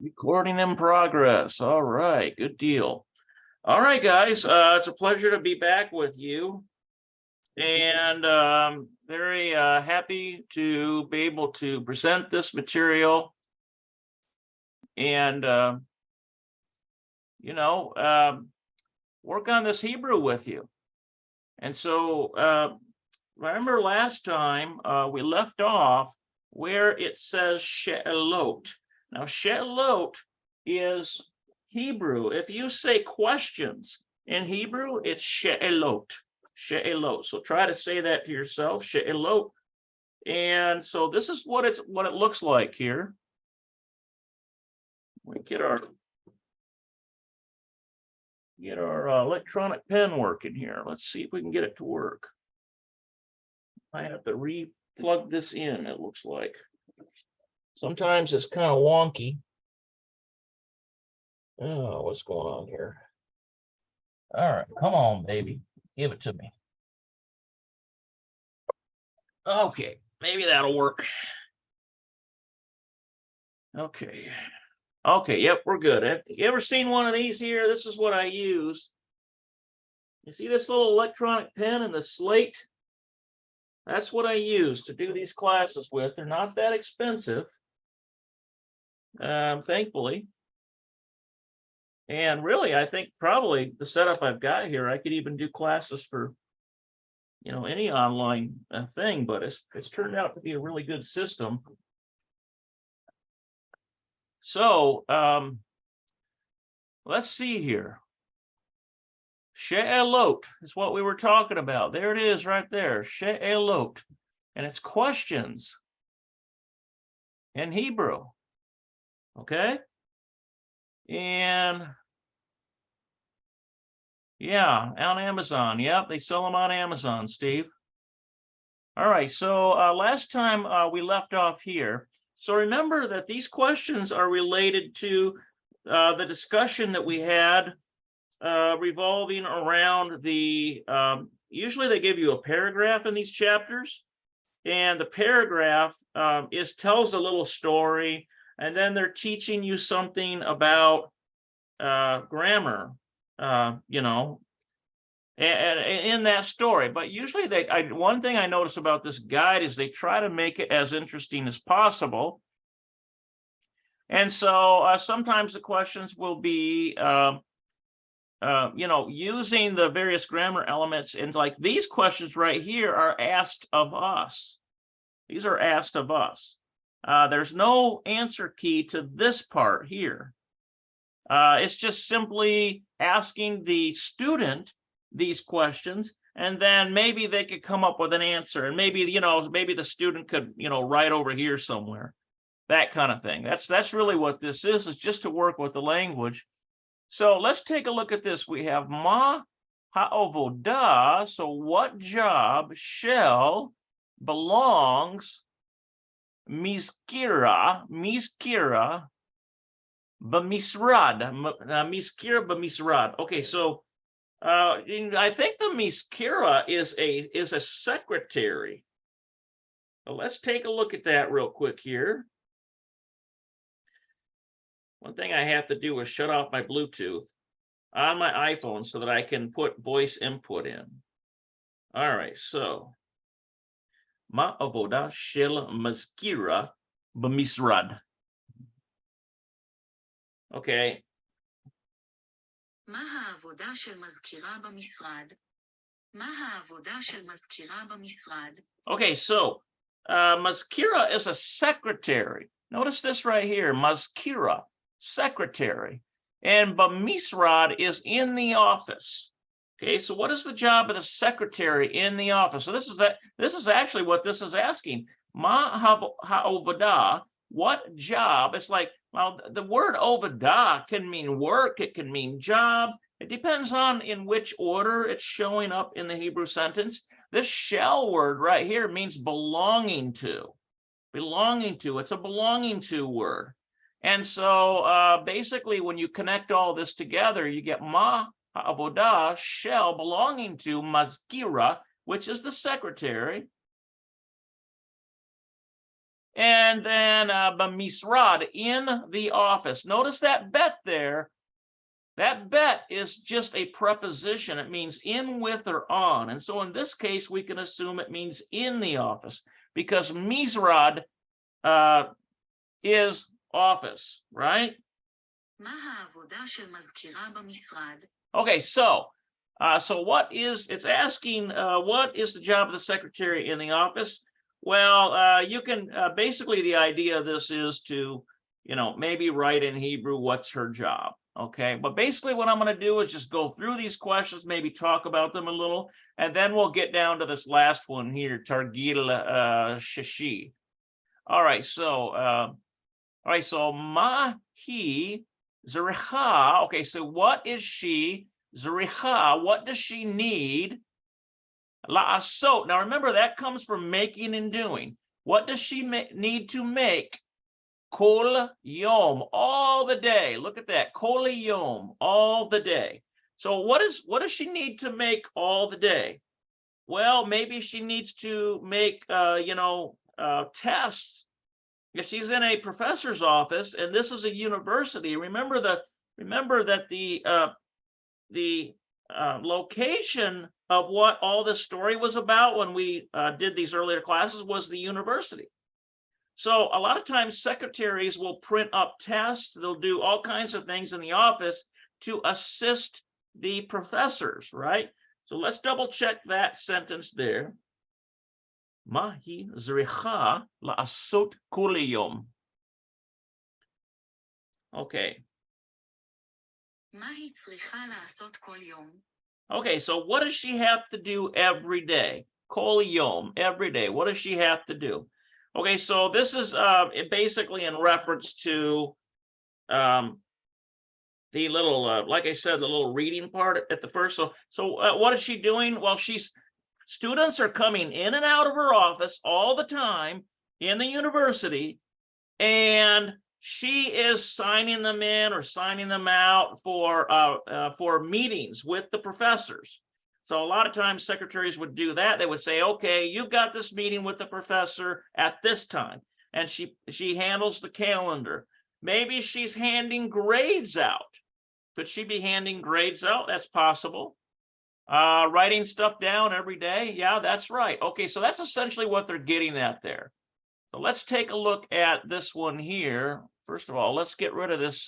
Recording in progress. All right, good deal. All right, guys, it's a pleasure to be back with you. And very happy to be able to present this material and, work on this Hebrew with you. And so remember last time we left off where it says she'elot. Now, she'elot is Hebrew. If you say questions in Hebrew, it's she'elot. She'elot. So try to say that to yourself, she'elot. And so this is what it looks like here. We get our electronic pen working here. Let's see if we can get it to work. I have to re-plug this in, it looks like. Sometimes it's kind of wonky. Oh, what's going on here? All right, come on, baby. Give it to me. Okay, maybe that'll work. Okay. Okay, yep, we're good. Have you ever seen one of these here? This is what I use. You see this little electronic pen and the slate? That's what I use to do these classes with. They're not that expensive, thankfully. And really, I think probably the setup I've got here, I could even do classes for, any online thing, but it's turned out to be a really good system. So let's see here. She'elot is what we were talking about. There it is right there, she'elot. And it's questions in Hebrew. Okay? And yeah, on Amazon. Yep, they sell them on Amazon, Steve. All right, so last time we left off here. So remember that these questions are related to the discussion that we had revolving around the, usually they give you a paragraph in these chapters, and the paragraph tells a little story, and then they're teaching you something about grammar, and in that story. But usually one thing I notice about this guide is they try to make it as interesting as possible. And so sometimes the questions will be, using the various grammar elements, and like these questions right here are asked of us. These are asked of us. There's no answer key to this part here. It's just simply asking the student these questions, and then maybe they could come up with an answer, and maybe the student could write over here somewhere, that kind of thing. That's really what this is. It's just to work with the language. So let's take a look at this. We have ma ha'avodah. So what job shall belongs miskira b'misrad. Miskira b'misrad. Okay, so I think the miskira is a secretary. So let's take a look at that real quick here. One thing I have to do is shut off my Bluetooth on my iPhone so that I can put voice input in. All right, so ma avodah shel mazkira b'misrad. Okay. מה העבודה של מזכירה במשרד? מה העבודה של מזכירה במשרד? Okay, so mazkira is a secretary. Notice this right here, mazkira, secretary, and b'misrad is in the office. Okay, so what is the job of the secretary in the office? So this is actually what this is asking. Ma ha'ovadah, what job? It's like, well, the word ovadah can mean work, it can mean job. It depends on in which order it's showing up in the Hebrew sentence. This shell word right here means belonging to. Belonging to, it's a belonging to word. And so basically when you connect all this together, you get ma ha'avodah, shell, belonging to mazkira, which is the secretary. And then bamisrad, in the office. Notice that bet there. That bet is just a preposition. It means in, with, or on. And so in this case, we can assume it means in the office because misrad is office, right? מה העבודה של מזכירה במשרד? Okay, so what is, it's asking, what is the job of the secretary in the office? Well, you can, basically the idea of this is to, maybe write in Hebrew, what's her job? Okay, but basically what I'm going to do is just go through these questions, maybe talk about them a little, and then we'll get down to this last one here, Targil Shashi. All right, so Mahi Zericha. Okay, so what is she? Zericha, what does she need? La'asot. Now remember, that comes from making and doing. What does she need to make? Kol yom, all the day. Look at that. Kol yom, all the day. So what does she need to make all the day? Well, maybe she needs to make tests. If she's in a professor's office and this is a university, remember that the location of what all this story was about when we did these earlier classes was the university. So a lot of times secretaries will print up tests. They'll do all kinds of things in the office to assist the professors, right? So let's double check that sentence there. Mahi zricha la'asot kol yom. Okay. מה היא צריכה לעשות כל יום? Okay, so what does she have to do every day? Kol yom, every day. What does she have to do? Okay, so this is basically in reference to the little, like I said, the little reading part at the first. So what is she doing? Well, students are coming in and out of her office all the time in the university, and she is signing them in or signing them out for meetings with the professors. So a lot of times secretaries would do that. They would say, okay, you've got this meeting with the professor at this time. And she handles the calendar. Maybe she's handing grades out. Could she be handing grades out? That's possible. Writing stuff down every day. Yeah, that's right. Okay, so that's essentially what they're getting at there. So let's take a look at this one here. First of all, let's get rid of this.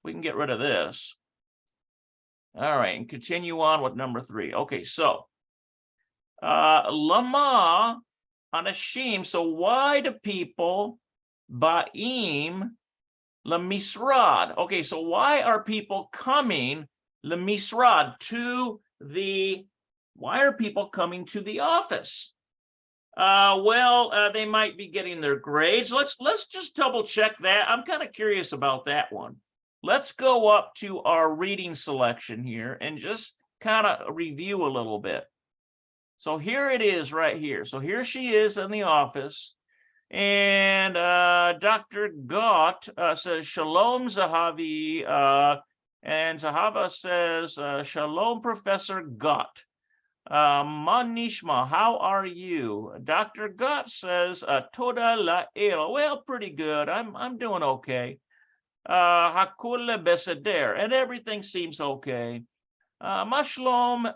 We can get rid of this. All right, and continue on with number 3. Okay, so lama anashim. So why do people ba'im lemisrad? Okay, so why are people coming lemisrad to the? Why are people coming to the office? Well, they might be getting their grades. Let's just double check that. I'm kind of curious about that one. Let's go up to our reading selection here and just kind of review a little bit. So here it is right here. So here she is in the office. And Dr. Gott says, Shalom, Zahavi. And Zahava says, Shalom, Professor Gott. Manishma, how are you? Dr. Gott says, Toda la'el. Well, pretty good. I'm doing okay. Hakule beseder, and everything seems okay. Mashlom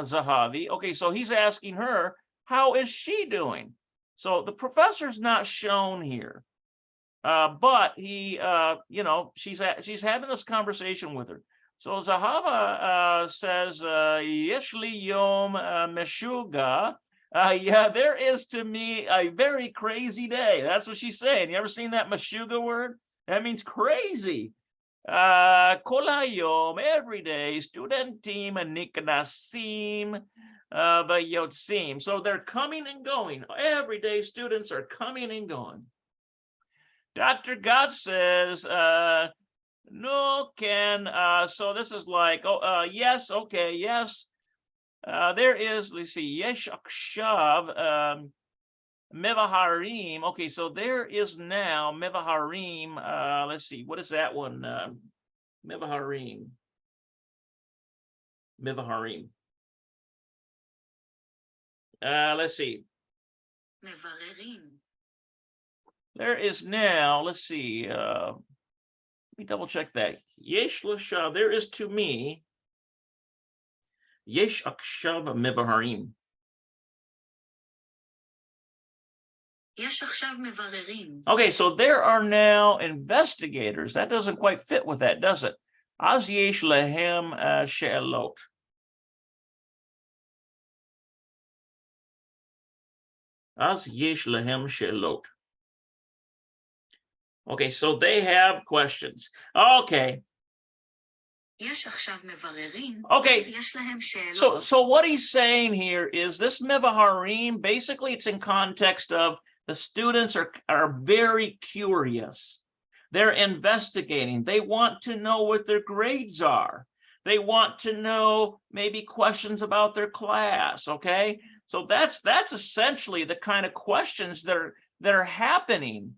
Zahavi. Okay, so he's asking her, how is she doing? So the professor's not shown here, but he, she's having this conversation with her. So Zahava says, Yeshli Yom Meshuga. Yeah, there is to me a very crazy day. That's what she's saying. You ever seen that Meshuga word? That means crazy. Kol hayom, every day, studentim niknasim vayotzim. So they're coming and going. Every day, students are coming and going. Dr. Gott says, no, Ken. So this is like, yes, okay, yes. There is, let's see, Yesh Akshav Mevaharim. Okay, so there is now Mevaharim. Let's see, what is that one? Mevaharim. Let's see. מבררים. There is now, let's see, let me double check that. Yesh l'sha, there is to me. Yesh akshav mevaharim. יש עכשיו מבררים. Okay, so there are now investigators. That doesn't quite fit with that, does it? Az yesh lehem she'elot. Az yesh lehem she'elot. Okay, so they have questions. Okay. יש עכשיו מבררים. Okay. אז יש להם שאלות. So what he's saying here is this mevaharim, basically it's in context of the students are very curious. They're investigating. They want to know what their grades are. They want to know maybe questions about their class, okay? So that's essentially the kind of questions that are happening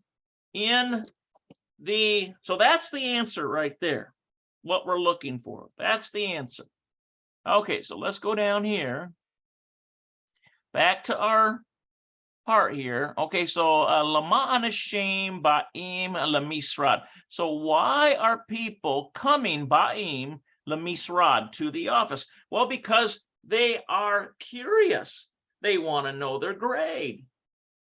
in the, so that's the answer right there, what we're looking for. That's the answer. Okay, so let's go down here, back to our part here. Okay, so lama anashim ba'im lamisrad. So why are people coming ba'im lamisrad, to the office? Well, because they are curious. They want to know their grade.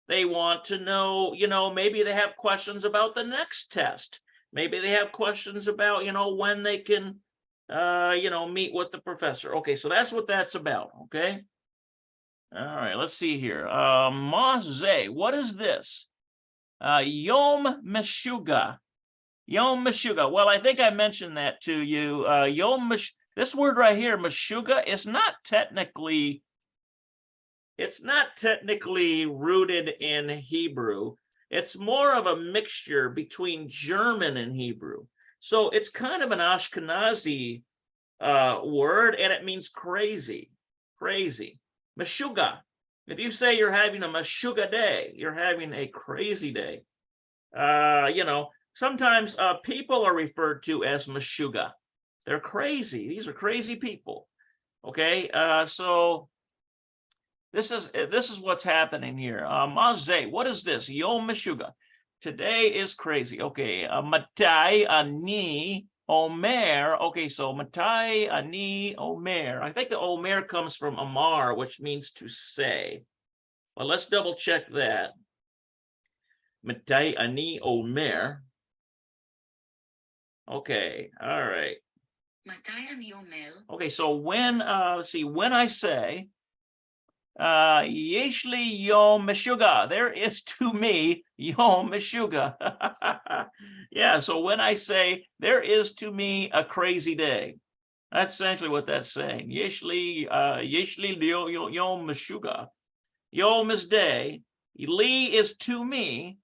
They want to know, maybe they have questions about the next test. Maybe they have questions about, when they can, meet with the professor. Okay, so that's what that's about, okay? All right, let's see here. Mazeh, what is this? Yom Meshuga. Yom Meshuga. Well, I think I mentioned that to you. This word right here, Meshuga, is not technically rooted in Hebrew. It's more of a mixture between German and Hebrew. So it's kind of an Ashkenazi word, and it means crazy, crazy. Meshuga. If you say you're having a Meshuga day, you're having a crazy day. Sometimes people are referred to as Meshuga. They're crazy. These are crazy people. Okay, so this is what's happening here. Mazeh, what is this? Yom Meshuga. Today is crazy. Okay, Matai ani Omer. Okay, so Matai ani Omer. I think the Omer comes from Amar, which means to say. Well, let's double check that. Matai ani Omer. Okay, all right. מתי אני אומר? Okay, so when let's see, when I say yesh li yom meshuga, there is to me yom meshuga. Yeah, so when I say there is to me a crazy day, that's essentially what that's saying. Yesh li yom meshuga. Yom is day, li is to me,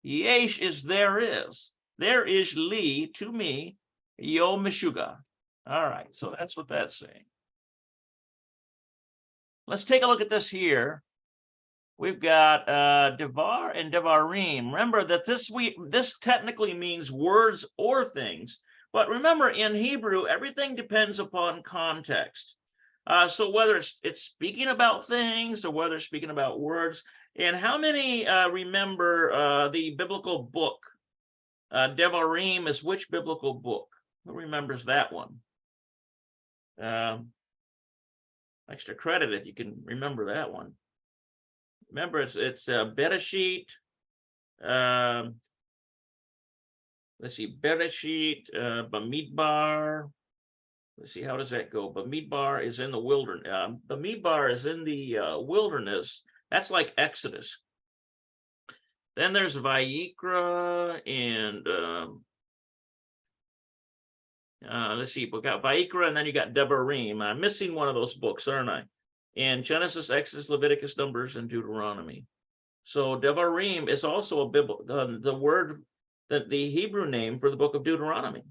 yesh is there is. There is li to me, yom meshuga. All right, so that's what that's saying. Let's take a look at this here. We've got devar and devarim. Remember that this technically means words or things, but remember in Hebrew, everything depends upon context. So whether it's speaking about things or whether it's speaking about words, and how many remember the biblical book? Devarim is which biblical book? Who remembers that one? Extra credit if you can remember that one. Remember, it's Bereshit. Let's see, Bereshit, Bamidbar. Let's see, how does that go? Bamidbar is in the wilderness. Bamidbar is in the wilderness. That's like Exodus. Then there's Vayikra and let's see, we got Vayikra and then you got Devarim. I'm missing one of those books, aren't I? In Genesis, Exodus, Leviticus, Numbers, and Deuteronomy. So Devarim is also the word, that the Hebrew name for the book of Deuteronomy.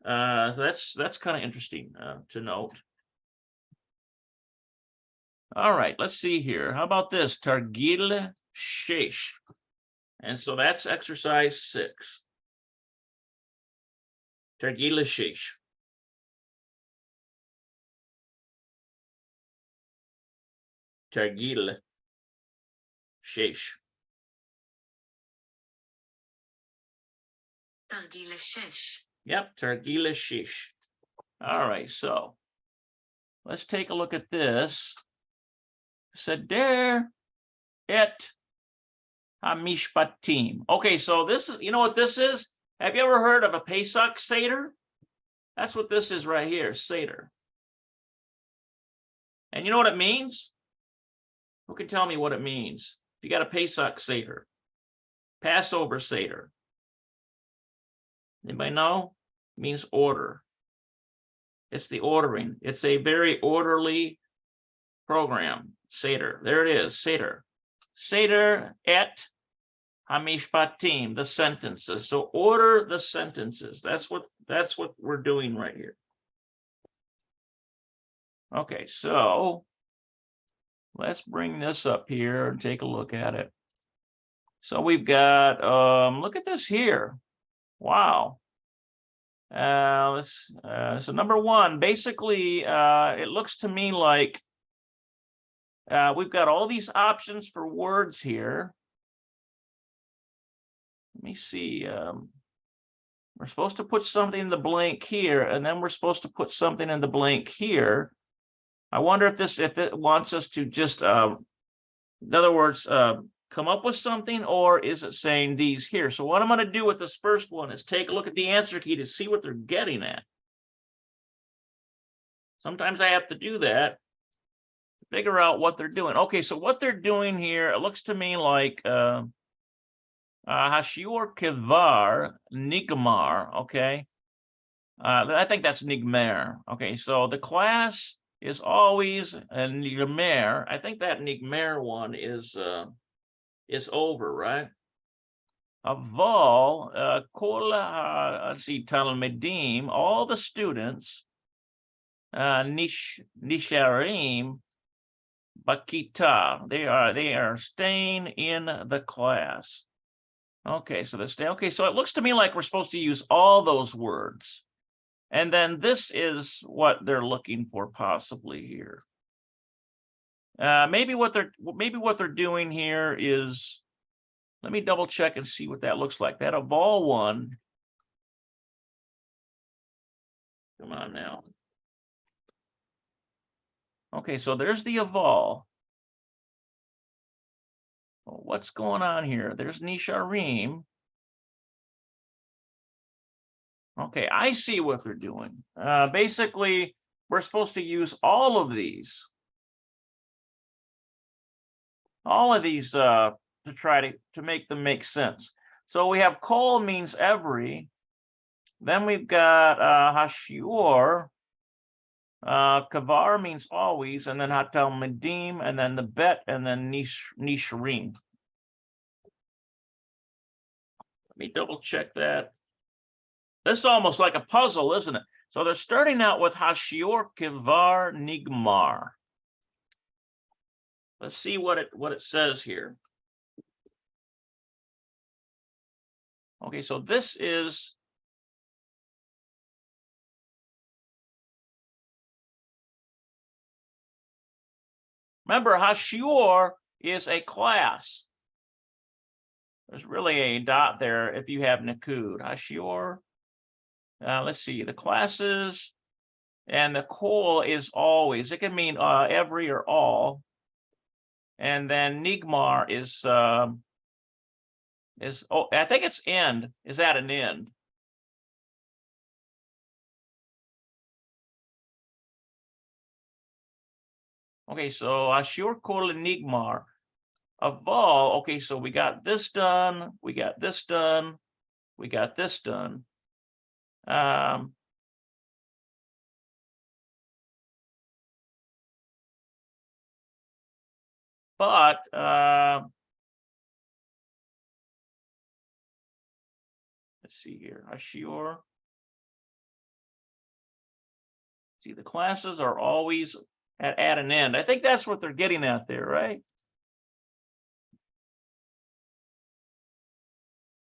That's kind of interesting to note. All right, let's see here. How about this? Targil Shesh. And so that's exercise 6. Targil Shesh. Targil Shesh. תרגיל לשש. Yep, Targila Shish. All right, so let's take a look at this. Seder et Hamishpatim. Okay, so this is, you know what this is? Have you ever heard of a Pesach Seder? That's what this is right here, Seder. And you know what it means? Who can tell me what it means? You got a Pesach Seder, Passover Seder. Anybody know? It means order. It's the ordering. It's a very orderly program. Seder. There it is. Seder. Seder et Hamishpatim, the sentences. So order the sentences. That's what we're doing right here. Okay, so let's bring this up here and take a look at it. So we've got look at this here. Wow. So number one, basically, it looks to me like we've got all these options for words here. Let me see. We're supposed to put something in the blank here, and then we're supposed to put something in the blank here. I wonder if it wants us to just, in other words, come up with something, or is it saying these here? So what I'm going to do with this first one is take a look at the answer key to see what they're getting at. Sometimes I have to do that to figure out what they're doing. Okay, so what they're doing here, it looks to me like Hashior Kivar Nigmar. Okay, I think that's Nigmer. Okay, so the class is always Nigmer. I think that Nigmer one is over, right? Aval kol talmidim, all the students nisharim bakita, they are staying in the class. Okay, so so it looks to me like we're supposed to use all those words, and then this is what they're looking for possibly here. Maybe what they're doing here is, let me double check and see what that looks like. That Aval one. Come on now. Okay, so there's the Aval. Well, what's going on here? There's Nisharim. Okay, I see what they're doing. Basically, we're supposed to use all of these. To try to make them make sense. So we have kol means every. Then we've got hashior. Kavar means always, and then hatalmidim, and then the bet, and then nishrim. Let me double check that. This is almost like a puzzle, isn't it? So they're starting out with hashior kivar nigmar. Let's see what it says here. Okay, so this is remember, hashior is a class. There's really a dot there if you have Nakud. Hashior. Let's see, the classes and the kol is always. It can mean every or all. And then nigmar is I think it's end, is at an end. Okay, so Ashur Kol Nigmar. Aval, okay, so we got this done, we got this done, we got this done. But let's see here, Ashur. See, the classes are always at an end. I think that's what they're getting at there, right?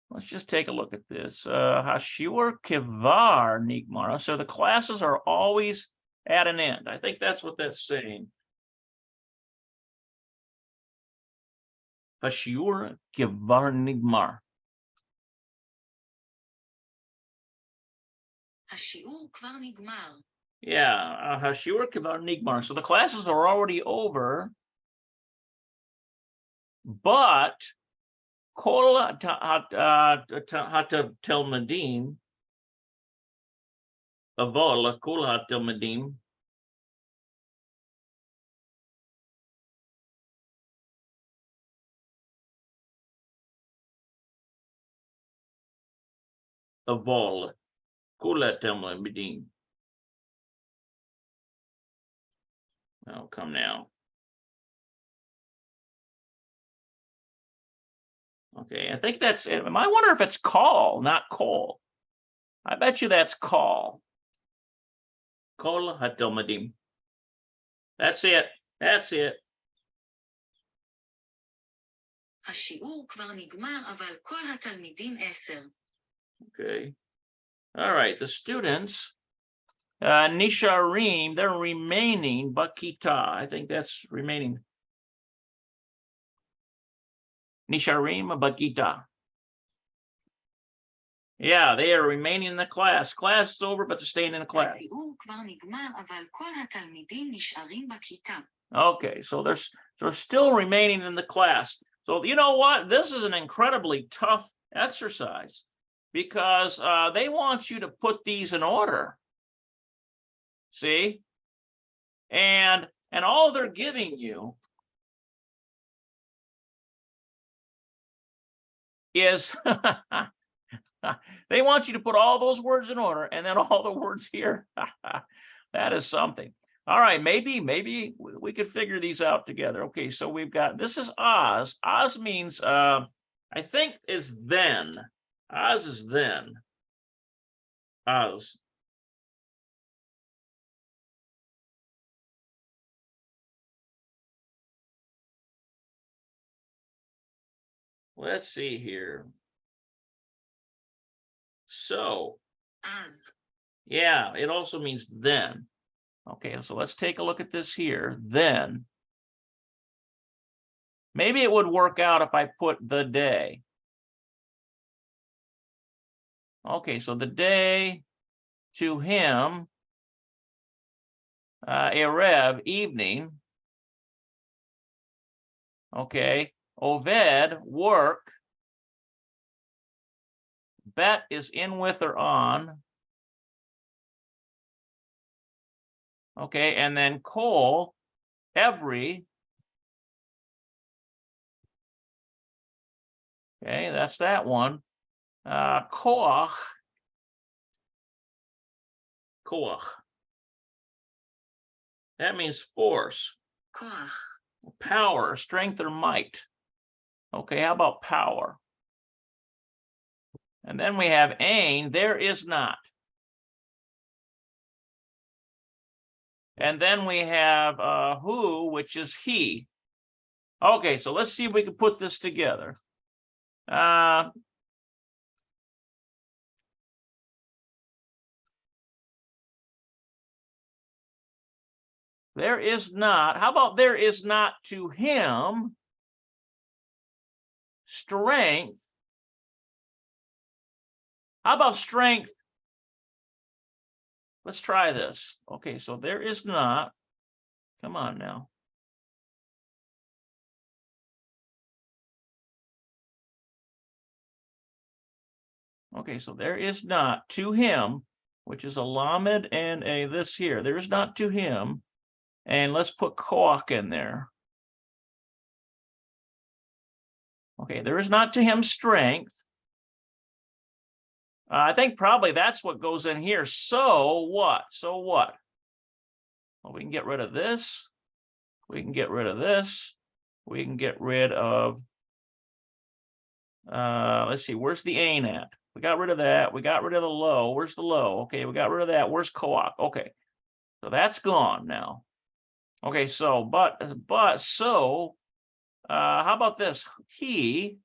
Let's just take a look at this. Hashiur Kivar Nigmar. So the classes are always at an end. I think that's what that's saying. Hashiur kivar nigmar. השיעור כבר נגמר. Yeah, Hashiur kivar nigmar. So the classes are already over, but kol hatalmidim avol kol hatalmidim avol kol hatalmidim. Oh, come now. Okay, I think that's it. I wonder if it's call, not call. I bet you that's call. Kol hatalmidim. That's it. That's it. השיעור כבר נגמר, אבל כל התלמידים 10. Okay. All right. The students, nisharim, they're remaining bakita. I think that's remaining. Nisharim bakita. Yeah, they are remaining in the class. Class is over, but they're staying in the class. השיעור כבר נגמר, אבל כל התלמידים נשארים בכיתה. Okay, so they're still remaining in the class. So you know what? This is an incredibly tough exercise because they want you to put these in order. See? And all they're giving you is they want you to put all those words in order and then all the words here. That is something. All right, maybe we could figure these out together. Okay, so we've got, this is Oz. Oz means, I think is then. Oz is then. Oz. Let's see here. So, אז. yeah, it also means then. Okay, so let's take a look at this here. Then. Maybe it would work out if I put the day. Okay, so the day to him, Erev, evening. Okay, Oved, work. Bet is in with or on. Okay, and then kol, every. Okay, that's that one. Koach. Koach. That means force. כוח. Power, strength, or might. Okay, how about power? And then we have ain, there is not. And then we have who, which is he. Okay, so let's see if we can put this together. There is not. How about there is not to him strength? How about strength? Let's try this. Okay, so there is not. Come on now. Okay, so there is not to him, which is a lamed and a this here. There is not to him. And let's put koach in there. Okay, there is not to him strength. I think probably that's what goes in here. So what? So what? Well, we can get rid of this. We can get rid of this. We can get rid of, let's see, where's the ain at? We got rid of that. We got rid of the low. Where's the low? Okay, we got rid of that. Where's koach? Okay, so that's gone now. Okay, so, so, how about this? He,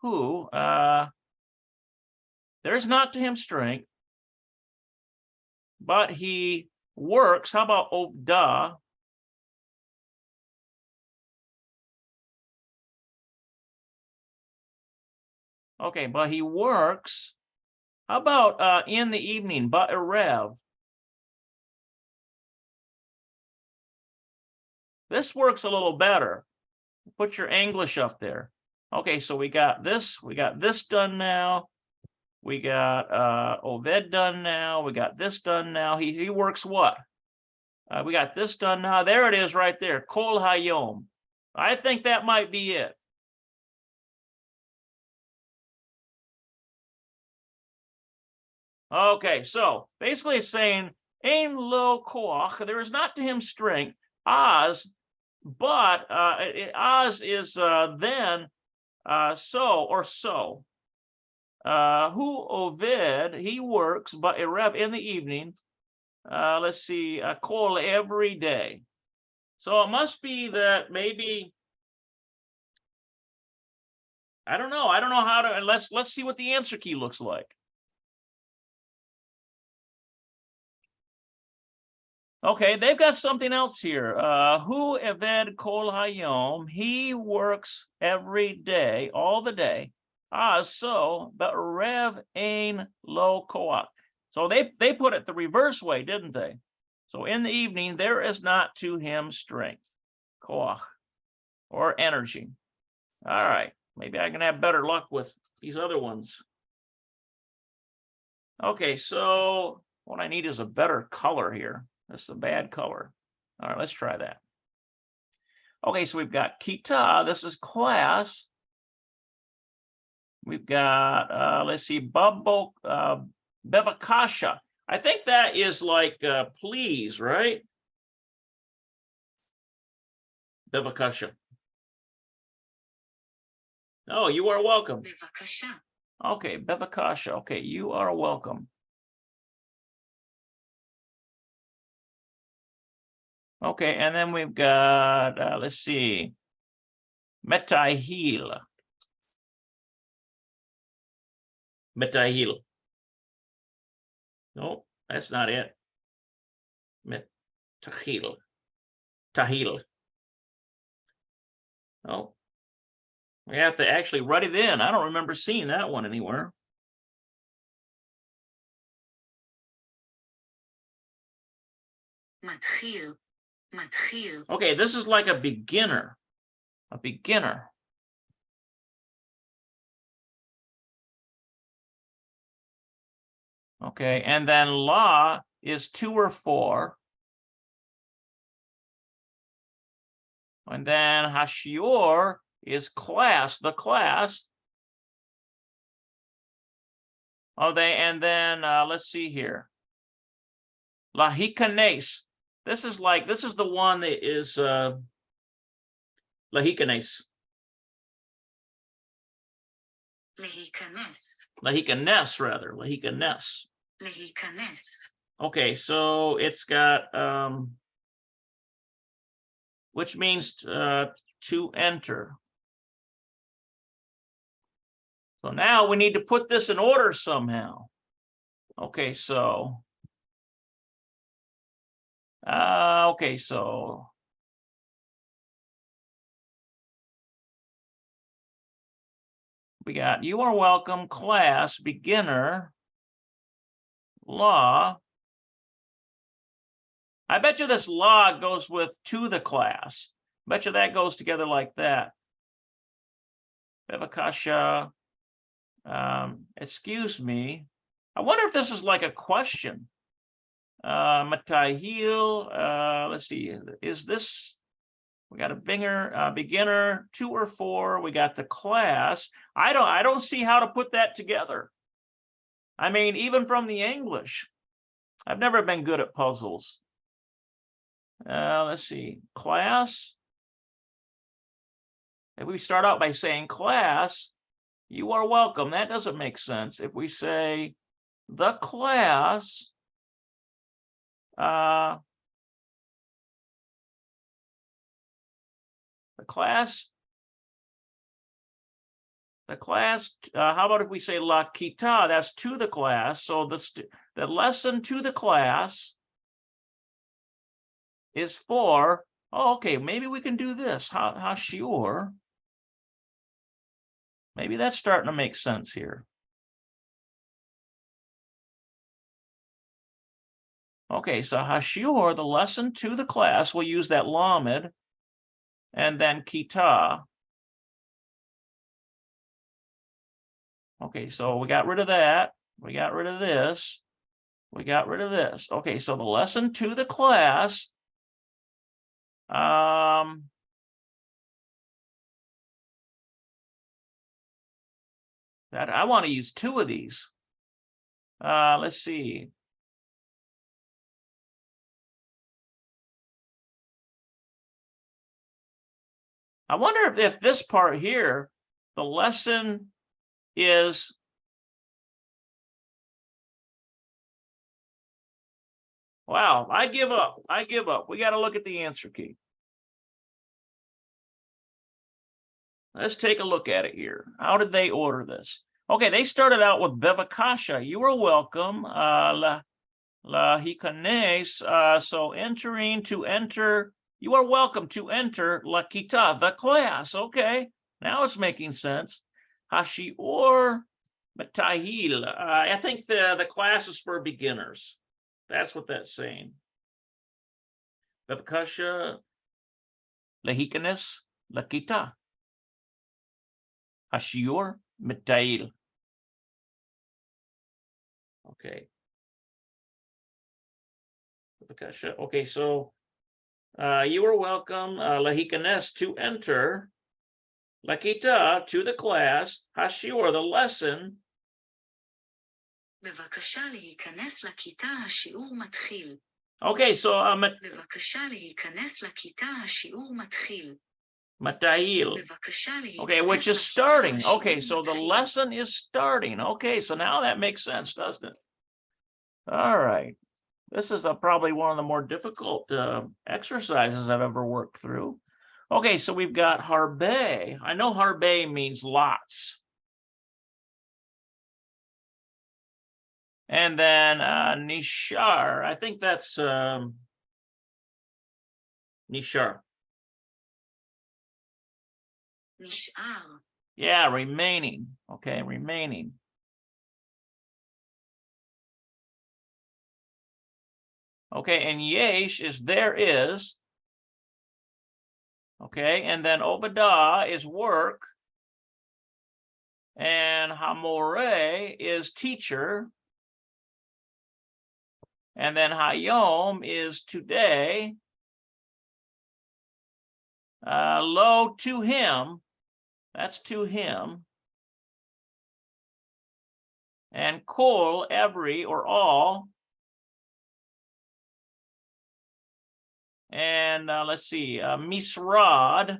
who, there's not to him strength, but he works. How about Ovda? Okay, but he works. How about in the evening, ba'erev? This works a little better. Put your English up there. Okay, so we got this done now. We got Oved done now. We got this done now. He works what? We got this done now. There it is right there. Kol hayom. I think that might be it. Okay, so basically it's saying, Ein lo koach, there is not to him strength, as, but as is then, so or so. Hu oved, he works, but erev in the evening. Let's see, kol every day. So it must be that maybe, I don't know how to, let's see what the answer key looks like. Okay, they've got something else here. Hu eved kol hayom, he works every day, all the day. So, but rev ein lo koach. So they put it the reverse way, didn't they? So in the evening, there is not to him strength, koach, or energy. All right, maybe I can have better luck with these other ones. Okay, so what I need is a better color here. This is a bad color. All right, let's try that. Okay, so we've got kita, this is class. We've got, let's see, bevakasha. I think that is like please, right? Bevakasha. Oh, you are welcome. בבקשה. Okay, bevakasha. Okay, you are welcome. Okay, and then we've got, let's see, metahil. Metahil. No, that's not it. Metahil. Tahil. Oh, we have to actually write it in. I don't remember seeing that one anywhere. מתחיל. מתחיל. Okay, this is like a beginner. A beginner. Okay, and then la is 2 or 4. And then hashior is class, the class. Oh, and then let's see here. Lahikanes. This is the one that is lahikanes. להיכנס. Lahikanes, rather. Lahikanes. להיכנס. Okay, so it's got which means to enter. So now we need to put this in order somehow. Okay, so we got you are welcome, class, beginner, law. I bet you this law goes with to the class. Bet you that goes together like that. Bevakasha, excuse me. I wonder if this is like a question. Matahil, let's see, is this, we got a beginner, 2 or 4, we got the class. I don't see how to put that together. I mean, even from the English, I've never been good at puzzles. Let's see, class. If we start out by saying class, you are welcome, that doesn't make sense. If we say the class, how about if we say la kita, that's to the class. So the lesson to the class is for, oh, okay, maybe we can do this. Hashiur. Maybe that's starting to make sense here. Okay, so hashiur, the lesson to the class, we'll use that lamed, and then kita. Okay, so we got rid of that. We got rid of this. We got rid of this. Okay, so the lesson to the class. That I want to use two of these. Let's see. I wonder if this part here, the lesson is wow, I give up. I give up. We got to look at the answer key. Let's take a look at it here. How did they order this? Okay, they started out with bevakasha. You are welcome. La hikanes. So entering, to enter. You are welcome to enter la kita, the class. Okay, now it's making sense. Hashiur matahil. I think the class is for beginners. That's what that's saying. Bevakasha la hikanes la kita. Hashiur matahil. Okay. Okay, so you are welcome, lahikanes, to enter, lakita, to the class, hashiur, the lesson. בבקשה להיכנס לכיתה, השיעור מתחיל. Okay, so בבקשה להיכנס לכיתה, השיעור מתחיל. matahil. בבקשה להיכנס Okay, which is לכיתה, starting. השיעור Okay, so the מתחיל. lesson is starting. Okay, so now that makes sense, doesn't it? All right. This is probably one of the more difficult exercises I've ever worked through. Okay, so we've got harbe. I know harbe means lots. And then nishar. I think that's nishar. נשאר. Yeah, remaining. Okay, remaining. Okay, and yesh is there is. Okay, and then obada is work. And hamore is teacher. And then hayom is today. Lo, to him. That's to him. And kol, every or all. And let's see, misrad.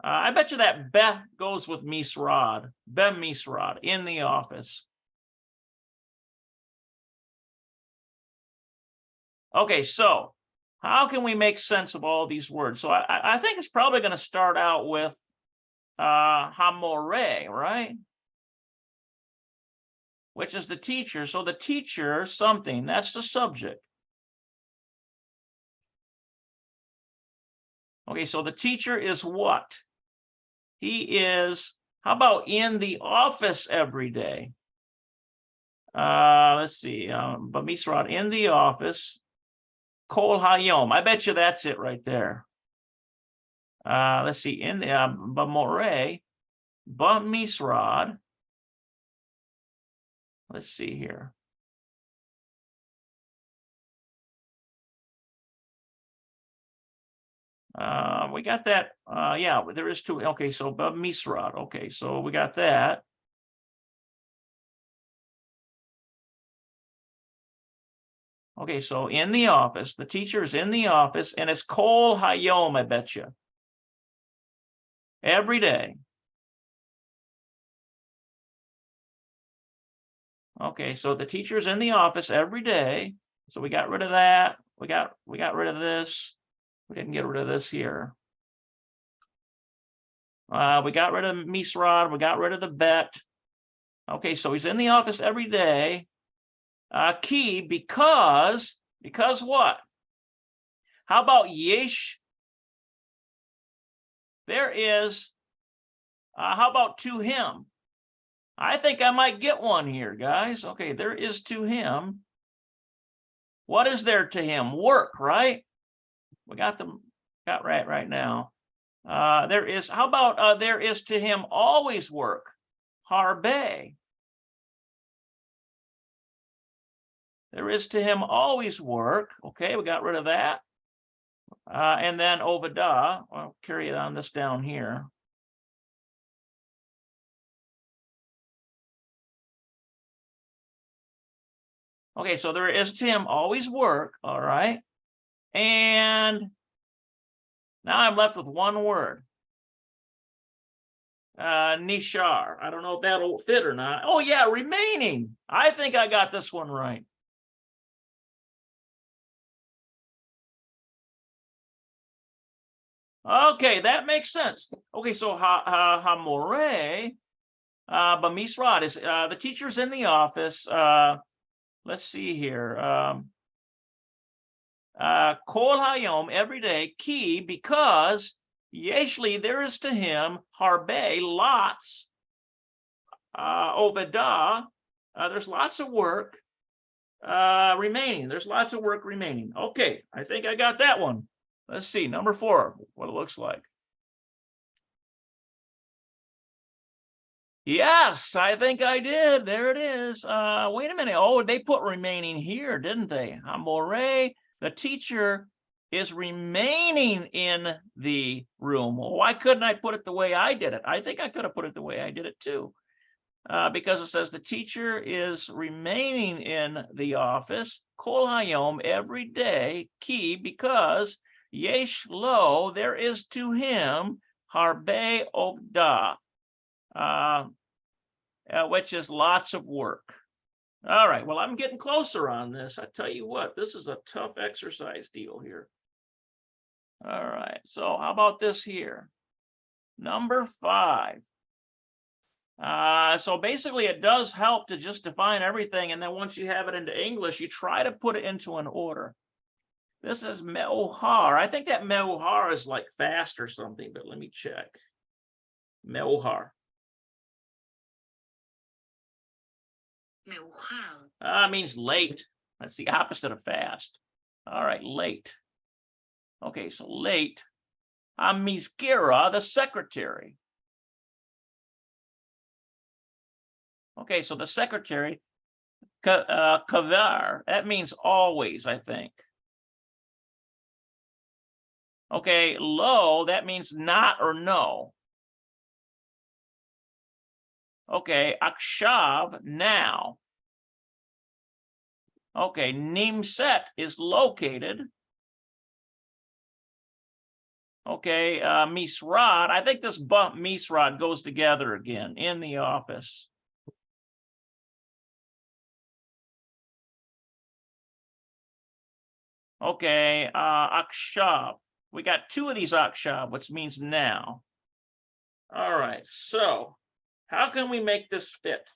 I bet you that be goes with misrad. Be misrad, in the office. Okay, so how can we make sense of all these words? So I think it's probably going to start out with hamore, right? Which is the teacher. So the teacher, something, that's the subject. Okay, so the teacher is what? He is, how about in the office every day? Let's see, Bamisrat, in the office. Kol hayom, I bet you that's it right there. Let's see, in the Bamore, Bamisrad. Let's see here. We got that. Yeah, there is two. Okay, so Bamisrad. Okay, so we got that. Okay, so in the office, the teacher is in the office, and it's Kol Hayom, I bet you. Every day. Okay, so the teacher's in the office every day. So we got rid of that. We got rid of this. We didn't get rid of this here. We got rid of Misrad. We got rid of the bet. Okay, so he's in the office every day. Key, because what? How about yesh? There is How about to him? I think I might get one here, guys. Okay, there is to him. What is there to him? Work, right? We got right now. There is, how about there is to him always work? Harbe. There is to him always work. Okay, we got rid of that. And then Ovadah, I'll carry on this down here. Okay, so there is to him always work, all right. And now I'm left with one word. Nishar. I don't know if that'll fit or not. Oh yeah, remaining. I think I got this one right. Okay, that makes sense. Okay, so Hamore Bamisrad is the teacher's in the office. Let's see here. Kol Hayom, every day, ki, because Yeshli, there is to him, Harbe, lots, Ovadah, there's lots of work remaining. There's lots of work remaining. Okay, I think I got that one. Let's see, number 4, what it looks like. Yes, I think I did. There it is. Wait a minute. Oh, they put remaining here, didn't they? Hamore, the teacher is remaining in the room. Well, why couldn't I put it the way I did it? I think I could have put it the way I did it too. Because it says the teacher is remaining in the office, Kol Hayom, every day, ki, because Yesh Lo, there is to him, Harbe Ovadah. Which is lots of work. All right, well, I'm getting closer on this. I tell you what, this is a tough exercise deal here. All right, so how about this here? Number 5. So basically it does help to just define everything, and then once you have it into English, you try to put it into an order. This is Meohar. I think that Meohar is like fast or something, but let me check. Meohar. Means late. That's the opposite of fast. All right, late. Okay, so late. Mizkira, the secretary. Okay, so the secretary, kavar, that means always, I think. Okay, lo, that means not or no. Okay, akshav, now. Okay, nimset is located. Okay, misrad, I think this bump misrad goes together again, in the office. Okay, akshav. We got 2 of these akshav, which means now. All right, so how can we make this fit?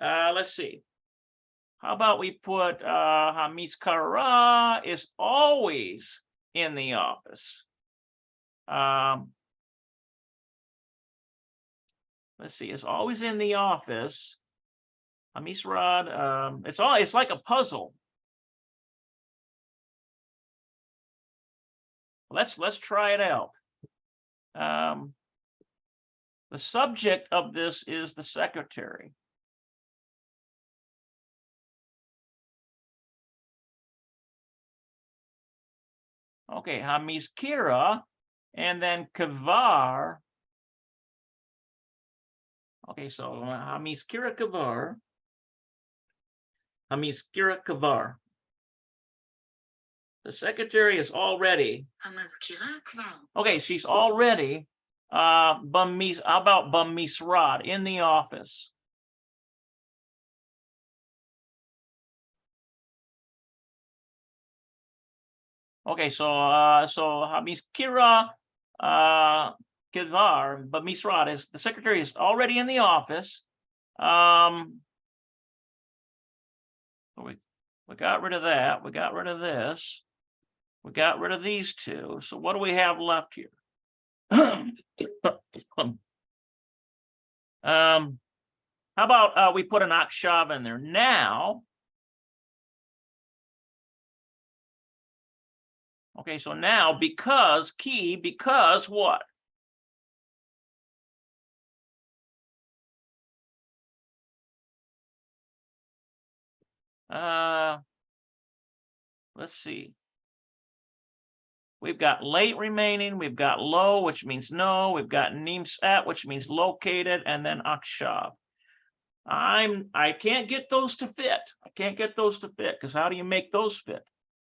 Let's see. How about we put Hamiskara is always in the office. Let's see, it's always in the office. Hamisrad, it's like a puzzle. Let's try it out. The subject of this is the secretary. Okay, Hamiskira, and then kavar. Okay, so Hamiskira kavar. Hamiskira kavar. The secretary is already. Okay, she's already. How about bamisrad, in the office? Okay, so Hamiskira kavar, bamisrad is the secretary is already in the office. We got rid of that. We got rid of this. We got rid of these 2. So what do we have left here? How about we put an akshav in there now? Okay, so now because ki, because what? Let's see. We've got late remaining, we've got low, which means no, we've got nimsat, which means located, and then akshav. I can't get those to fit. I can't get those to fit, because how do you make those fit?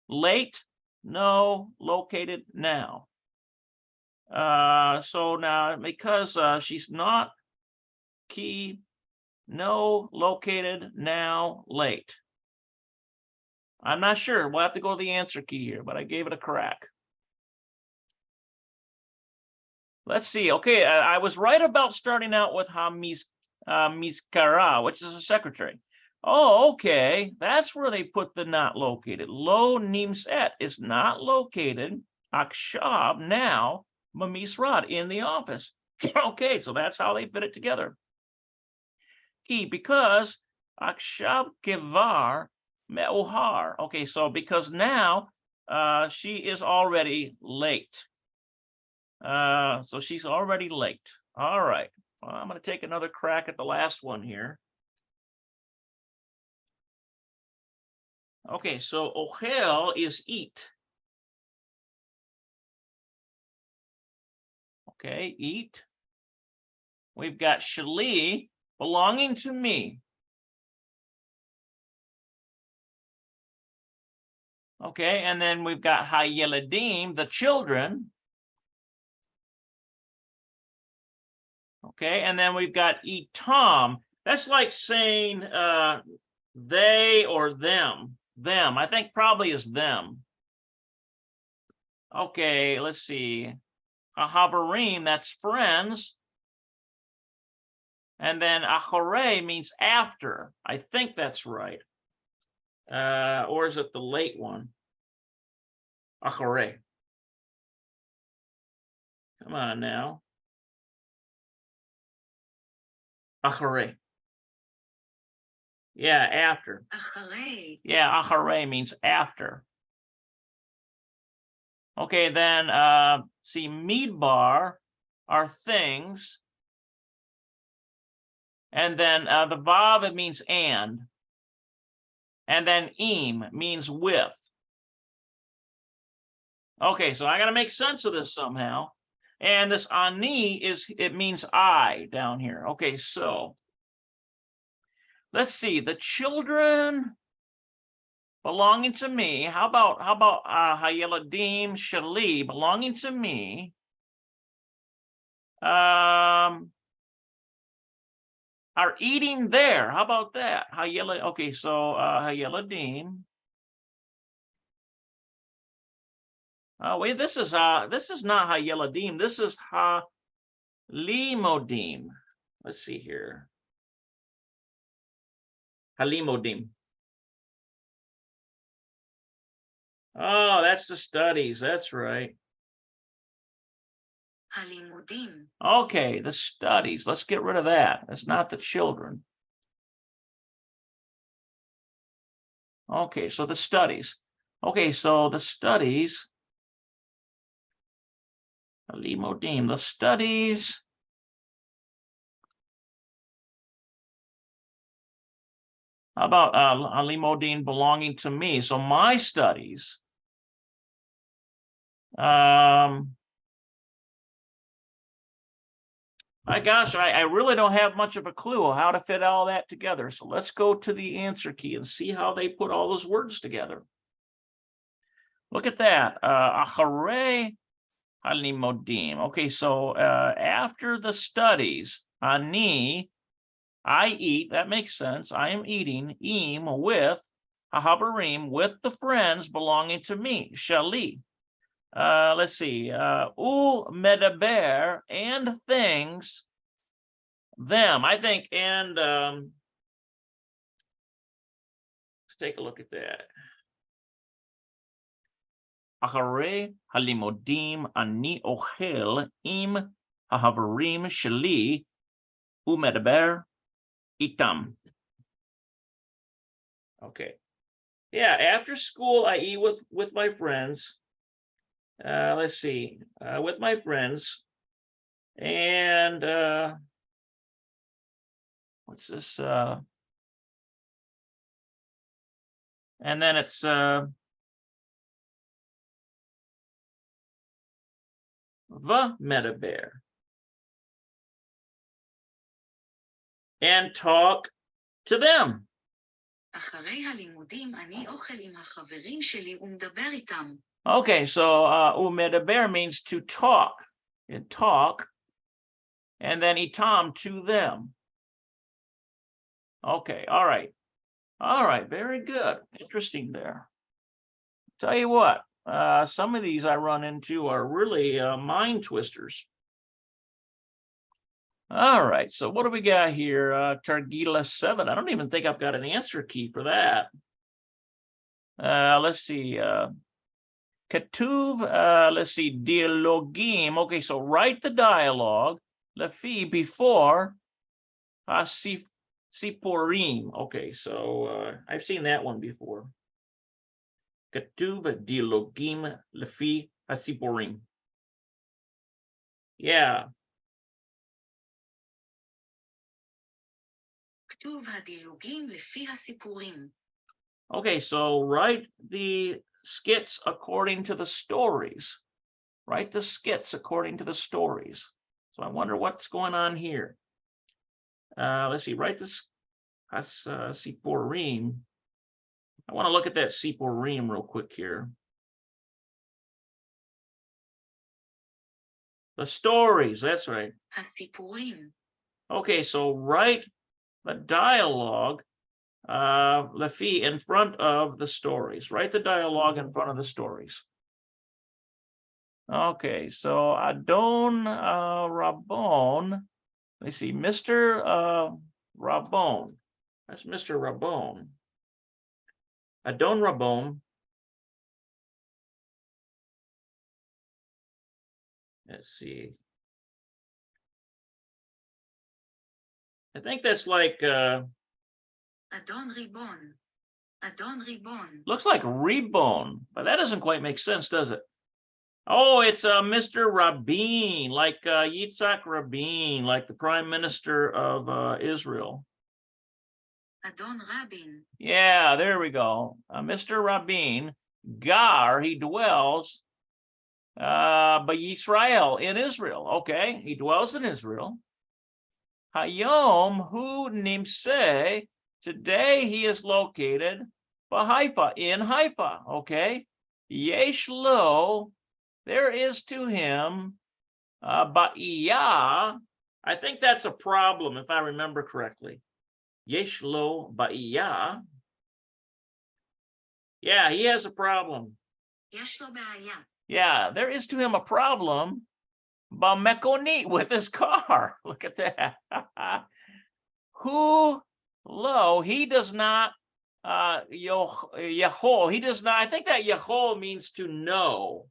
Late, no, located, now. So now, because she's not key, no, located, now, late. I'm not sure. We'll have to go to the answer key here, but I gave it a crack. Let's see. Okay, I was right about starting out with miskara, which is a secretary. Oh, okay. That's where they put the not located. Lo nimset is not located. Akshab now mamisrad in the office. Okay, so that's how they fit it together. Because akshab kevar me'ohar. Okay, so because now she is already late. So she's already late. All right. Well, I'm going to take another crack at the last one here. Okay, so ochel is eat. Okay, eat. We've got shali, belonging to me. Okay, and then we've got hayeladim, the children. Okay, and then we've got itam. That's like saying they or them. Them, I think probably is them. Okay, let's see. Ahavarim, that's friends. And then achore means after. I think that's right. Or is it the late one? Achore. Come on now. Achore. Yeah, after. אחרי. Yeah, achore means after. Okay, then see, midbar are things. And then the vav, it means and. And then im means with. Okay, so I got to make sense of this somehow. And this ani it means I down here. Okay, so let's see, the children belonging to me. How about hayeladim shali, belonging to me? Are eating there. How about that? Okay, so hayeladim. Wait, this is not hayeladim. This is halimodim. Let's see here. Halimodim. Oh, that's the studies. That's right. הלימודים. Okay, the studies. Let's get rid of that. That's not the children. Okay, so the studies. Okay, so the studies. Halimodim, the studies. How about Halimodin belonging to me? So my studies. My gosh, I really don't have much of a clue how to fit all that together. So let's go to the answer key and see how they put all those words together. Look at that. Acharei halimodim. Okay, so after the studies, ani, I eat. That makes sense. I am eating. Im, with hahabarim, with the friends belonging to me. Shali. Let's see. U medaber, and things. Them. I think. And let's take a look at that. Acharei halimodim ani ochel im hahavarim shali umedaber itam. Okay. Yeah, after school, I eat with my friends. Let's see, with my friends. And what's this? And then it's v'medaber. And talk to them. אחרי הלימודים אני אוכל עם החברים שלי ומדבר איתם. Okay, so umedaber means to talk. And talk. And then itam, to them. Okay, all right. All right, very good. Interesting there. Tell you what, some of these I run into are really mind twisters. All right, so what do we got here? Targila 7. I don't even think I've got an answer key for that. Let's see. Ketuv, let's see, dialogim. Okay, so write the dialogue. Lefi, before siporim. Okay, so I've seen that one before. Ketuv dialogim lefi siporim. Yeah. כתוב הדילוגים לפי הסיפורים. Okay, so write the skits according to the stories. Write the skits according to the stories. So I wonder what's going on here. Let's see, write this siporim. I want to look at that siporim real quick here. The stories, that's right. הסיפורים. Okay, so write the dialogue lefi in front of the stories. Write the dialogue in front of the stories. Okay, so Adon Rabon. Let's see, Mr. Rabon. That's Mr. Rabon. Adon Rabon. Let's see. I think that's like אדון ריבון. אדון ריבון. looks like Rebone, but that doesn't quite make sense, does it? Oh, it's Mr. Rabin, like Yitzhak Rabin, like the Prime Minister of Israel. אדון רבין. Yeah, there we go. Mr. Rabin, Gar, he dwells by Yisrael, in Israel. Okay, he dwells in Israel. Hayom hu nimse, today he is located by Haifa, in Haifa. Okay, yesh lo, there is to him ba'iyah. I think that's a problem if I remember correctly. Yesh lo ba'iyah. Yeah, he has a problem. יש לו בעיה. Yeah, there is to him a problem. Ba'mekonit, with his car. Look at that. Who lo, he does not yahol, he does not, I think that yahol means to know.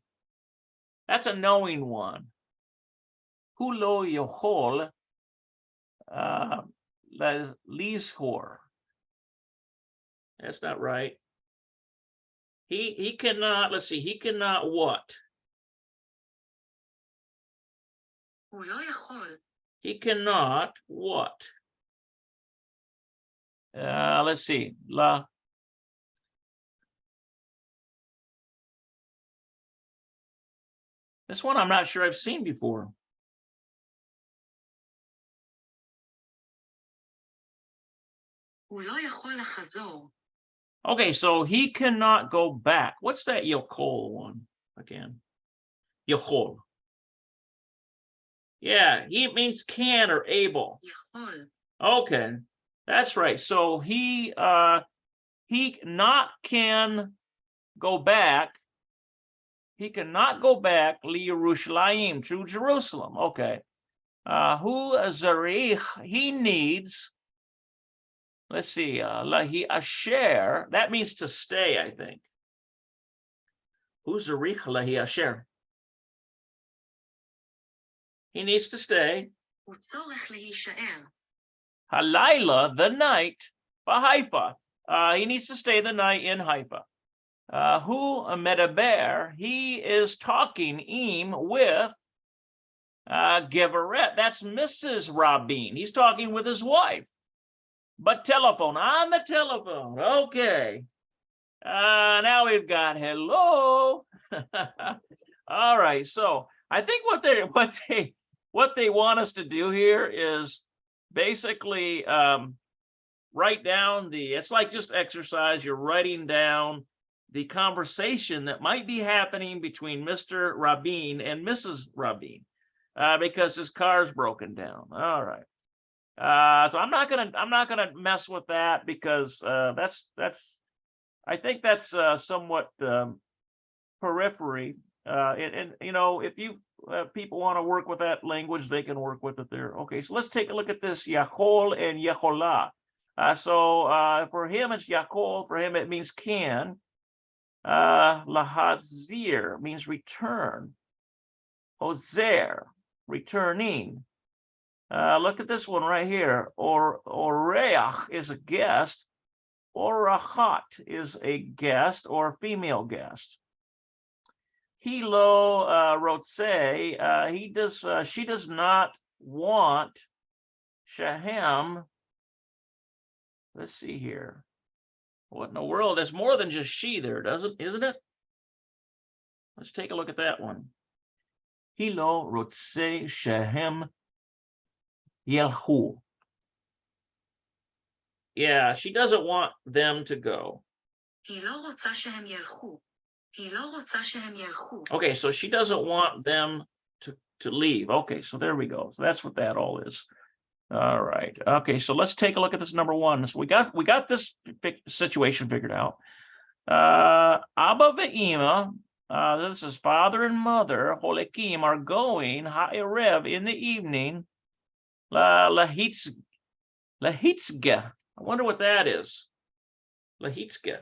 That's a knowing one. Who lo yahol lishor. That's not right. He cannot, let's see, he cannot what? הוא לא יכול. He cannot what? Let's see. This one I'm not sure I've seen before. הוא לא יכול לחזור. Okay, so he cannot go back. What's that Yochol one again? Yochol. Yeah, he means can or able. יכול. Okay, that's right. So he not can go back. He cannot go back li Yerushalayim, to Jerusalem. Okay. Hu zarich, he needs. Let's see, lahi asher, that means to stay, I think. Hu zarich lahi asher. He needs to stay. הוא צורך להישאר. Halayla, the night, Haifa. He needs to stay the night in Haifa. Hu medaber, he is talking with Geveret. That's Mrs. Rabin. He's talking with his wife. But telephone, on the telephone. Okay. Now we've got hello. All right. So I think what they want us to do here is basically write down it's like just exercise. You're writing down the conversation that might be happening between Mr. Rabin and Mrs. Rabin because his car's broken down. All right. So I'm not gonna mess with that because I think that's somewhat periphery. And you know, if you people want to work with that language, they can work with it there. Okay, so let's take a look at this Yachol and Yeholah. So for him it's Yachol. For him it means can. Lahazir means return. Ozer, returning. Look at this one right here. Oreach is a guest. Orachat is a guest or female guest. Hilo rotse, she does not want Shahem. Let's see here. What in the world? There's more than just she there, isn't it? Let's take a look at that one. Hilo rotse Shahem Yelhu. Yeah, she doesn't want them to go. Okay, so she doesn't want them to leave. Okay, so there we go. So that's what that all is. All right. Okay, so let's take a look at this number one. So we got this situation figured out. Abba ve'ima, this is father and mother, Holekim, are going ha'erev in the evening. Lahitzge. I wonder what that is. Lahitzge.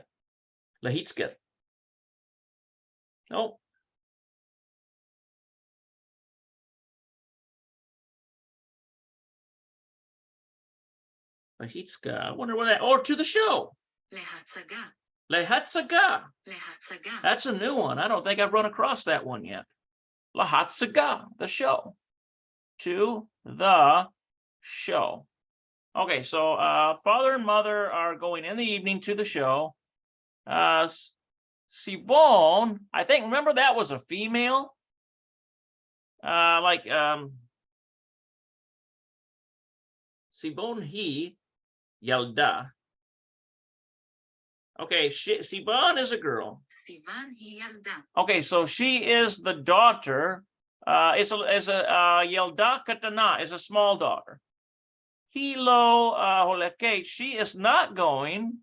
Oh. Lahitzge. I wonder what that, or to the show. Lehatzaga. That's a new one. I don't think I've run across that one yet. Lahatzaga, the show. To the show. Okay, so father and mother are going in the evening to the show. Sibon, I think, remember that was a female? Sibon he Yalda. Okay, Sivan is a girl. Okay, so she is the daughter. Is a Yelda Katana, is a small daughter. Hilo Holeke, she is not going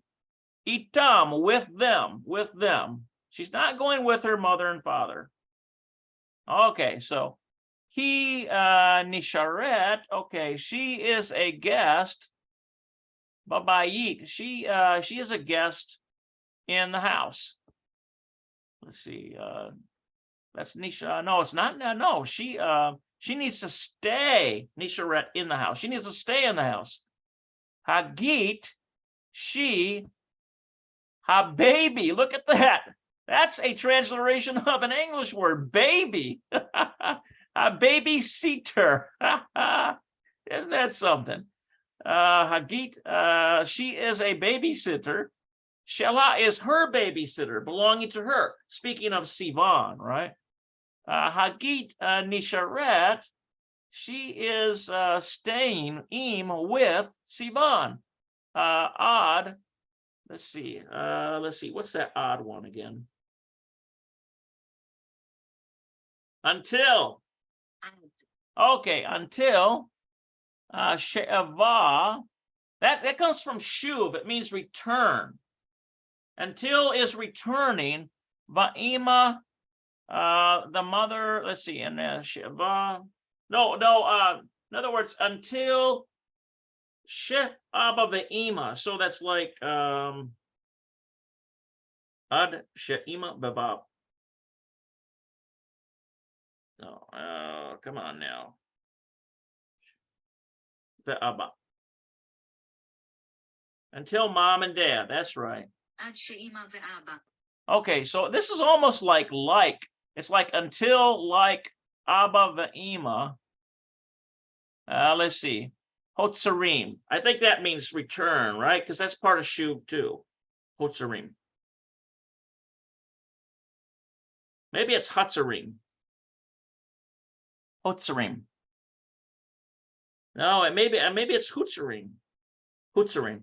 itam, with them. She's not going with her mother and father. Okay, so he Nisharet, okay, she is a guest. Babayit, she is a guest in the house. Let's see, that's Nisha. No, it's not. No, she needs to stay, Nisharet, in the house. She needs to stay in the house. Hagit, she, ha baby. Look at that. That's a transliteration of an English word, baby. A babysitter. Isn't that something? Hagit, she is a babysitter. Shelah is her babysitter, belonging to her. Speaking of Sivan, right? Hagit Nisharet, she is staying with Sivan. Odd. Let's see. What's that odd one again? Until. Okay, until She'ava. That comes from shuv. It means return. Until is returning. Va'ima, the mother. Let's see. And She'ava. No. In other words, until She'aba ve'ima. So that's like ad she'ima babab. No, come on now. Ve'aba. Until mom and dad. That's right. עד שאמא ואבא. Okay, so this is almost like. It's like until like Abba ve'ima. Let's see. Hotzarim. I think that means return, right? Because that's part of Shuv too. Hotzarim. Maybe it's Hatzarim. Hotzarim. No, maybe it's Hutzarim. Hutzarim.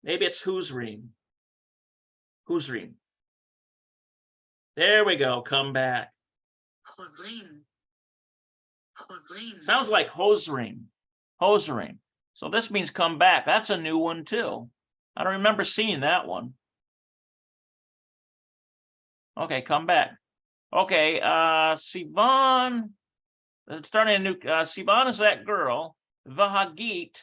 Maybe it's Huzrim. Huzrim. There we go. Come back. חוזרים. חוזרים. Sounds like Hosrim. Hosrim. So this means come back. That's a new one too. I don't remember seeing that one. Okay, come back. Okay, Sivan. Starting a new. Sivan is that girl. Vahagit.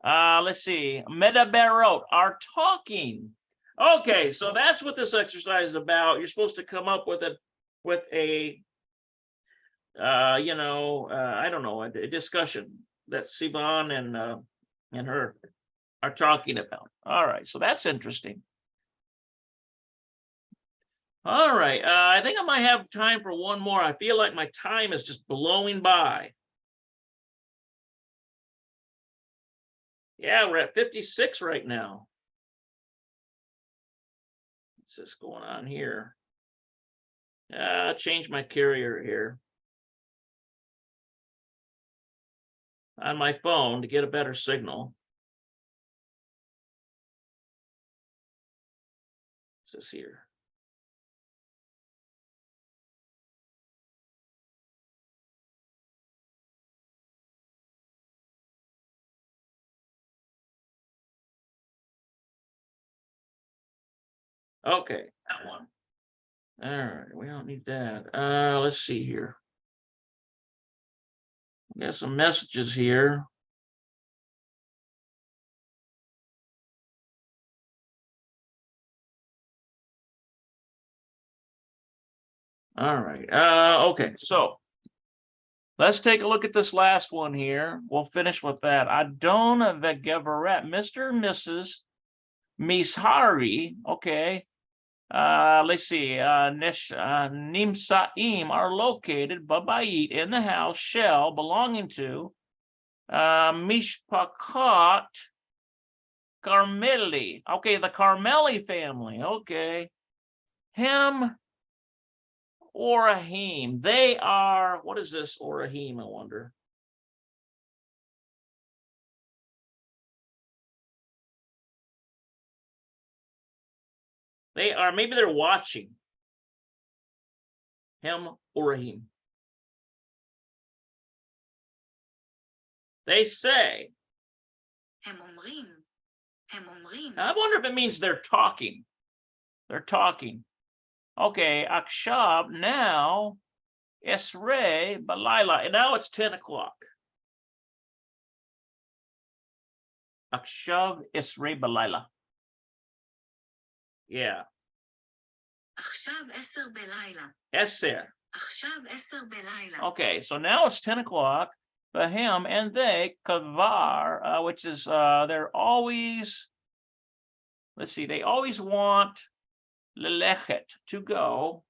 Let's see. Medaberot are talking. Okay, so that's what this exercise is about. You're supposed to come up with a I don't know, a discussion that Sivan and her are talking about. All right, so that's interesting. All right, I think I might have time for one more. I feel like my time is just blowing by. Yeah, we're at 56 right now. What's this going on here? Change my carrier here on my phone to get a better signal. What's this here? Okay, that one. All right, we don't need that. Let's see here. We got some messages here. All right. Okay, so let's take a look at this last one here. We'll finish with that. Adon vegeveret, Mr. and Mrs. Mishari. Okay. Let's see. Nimsaim are located babayit in the house shell belonging to Mishpakat Carmeli. Okay, the Carmeli family. Okay. Him Orahim. They are, what is this Orahim, I wonder? They are, maybe they're watching. Him Orahim. They say. הם אומרים. הם אומרים. I wonder if it means they're talking. They're talking. Okay, Akshab, now, Esrei, Balayla, and now it's 10 o'clock. Akshav, Esrei, Balayla. Yeah. עכשיו 10 בלילה. Eser. עכשיו 10 בלילה. Okay, so now it's 10 o'clock. For him and they, kavar, which is, they're always, let's see, they always want lelechet, to go.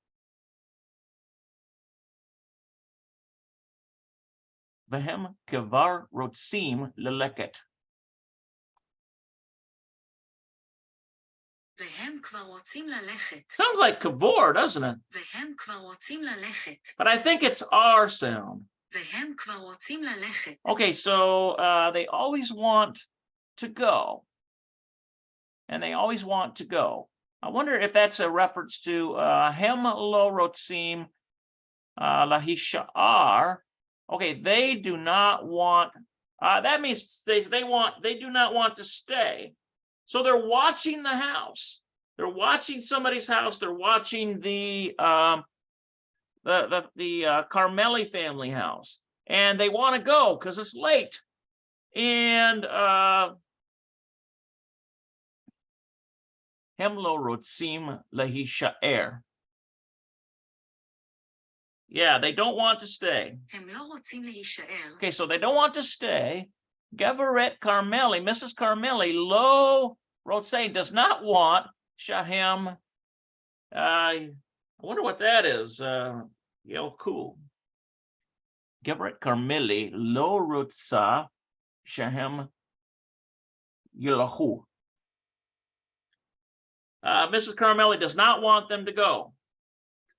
Vahem kavar rotzim leleket. והם כבר רוצים ללכת. Sounds like kavor, doesn't it? והם כבר רוצים ללכת. But I think it's R sound. והם כבר רוצים ללכת. Okay, so they always want to go. And they always want to go. I wonder if that's a reference to hem lo rotzim lahishar. Okay, they do not want. That means they do not want to stay. So they're watching the house. They're watching somebody's house. They're watching the Carmeli family house, and they want to go because it's late. And Hemlo rotzim lehishaer. Yeah, they don't want to stay. הם לא רוצים להישאר. Okay, so they don't want to stay. Geveret Carmeli, Mrs. Carmeli, lo Rotse, does not want Shahem. I wonder what that is. Cool. Geveret Carmeli, lo Rotsa Shahem Yelahu. Mrs. Carmeli does not want them to go.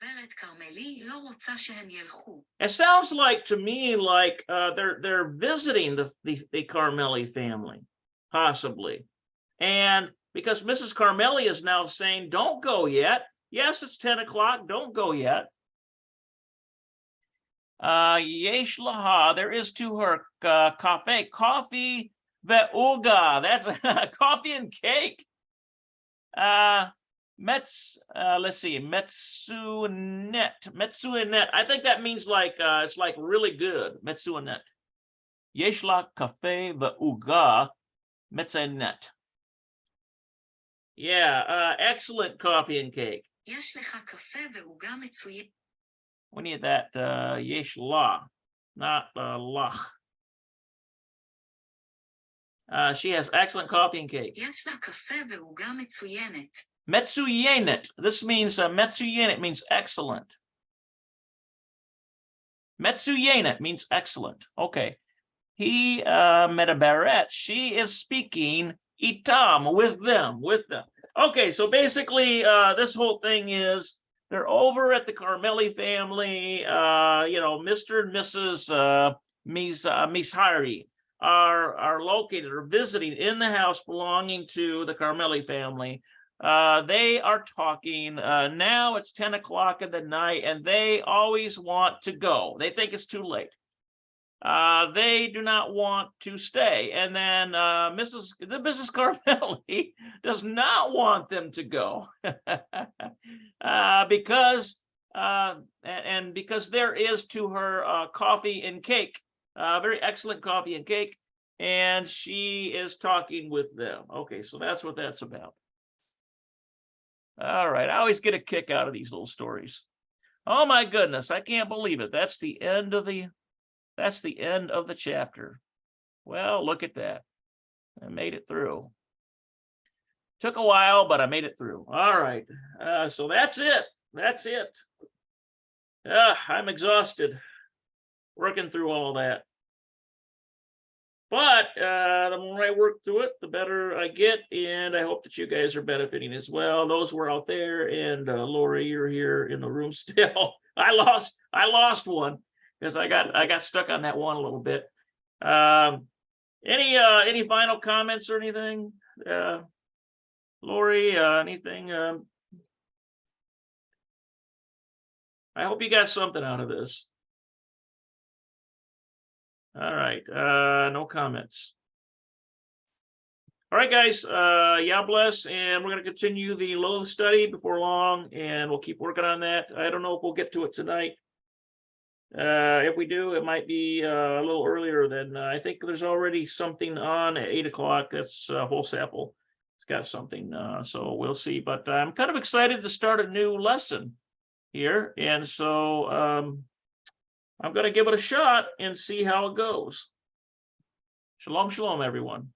גברת כרמלי לא רוצה שהם ילכו. It sounds like to me like they're visiting the Carmeli family, possibly. And because Mrs. Carmeli is now saying, don't go yet. Yes, it's 10 o'clock, don't go yet. Yesh laha, there is to her coffee ve'uga. That's coffee and cake. Let's see, Metsuanet. I think that means like it's like really good. Metsuanet. Yesh la cafe ve'uga metsuanet. Yeah, excellent coffee and cake. יש לך קפה ועוגה מצוינת. We need that yesh la, not lach. She has excellent coffee and cake. יש לה קפה ועוגה מצוינת. Metsuyenet. This means metsuyenet means excellent. Metsuyenet means excellent. Okay. He medabaret. She is speaking itam with them. Okay, so basically this whole thing is they're over at the Carmeli family. Mr. and Mrs. Mishari are located or visiting in the house belonging to the Carmeli family. They are talking. Now it's 10 o'clock in the night, and they always want to go. They think it's too late. They do not want to stay. And then Mrs. Carmeli does not want them to go because there is to her coffee and cake, very excellent coffee and cake, and she is talking with them. Okay, so that's what that's about. All right, I always get a kick out of these little stories. Oh my goodness, I can't believe it. That's the end of the chapter. Well, look at that. I made it through. Took a while, but I made it through. All right, so that's it. I'm exhausted working through all that. But the more I work through it, the better I get, and I hope that you guys are benefiting as well. Those who are out there, and Lori, you're here in the room still. I lost one because I got stuck on that one a little bit. Any final comments or anything? Lori, anything? I hope you got something out of this. All right, no comments. All right, guys, Yah bless, and we're going to continue the Lilith study before long, and we'll keep working on that. I don't know if we'll get to it tonight. If we do, it might be a little earlier than I think there's already something on at 8 o'clock. That's Whole Sample. It's got something, so we'll see. But I'm kind of excited to start a new lesson here, and so I'm going to give it a shot and see how it goes. Shalom, shalom, everyone.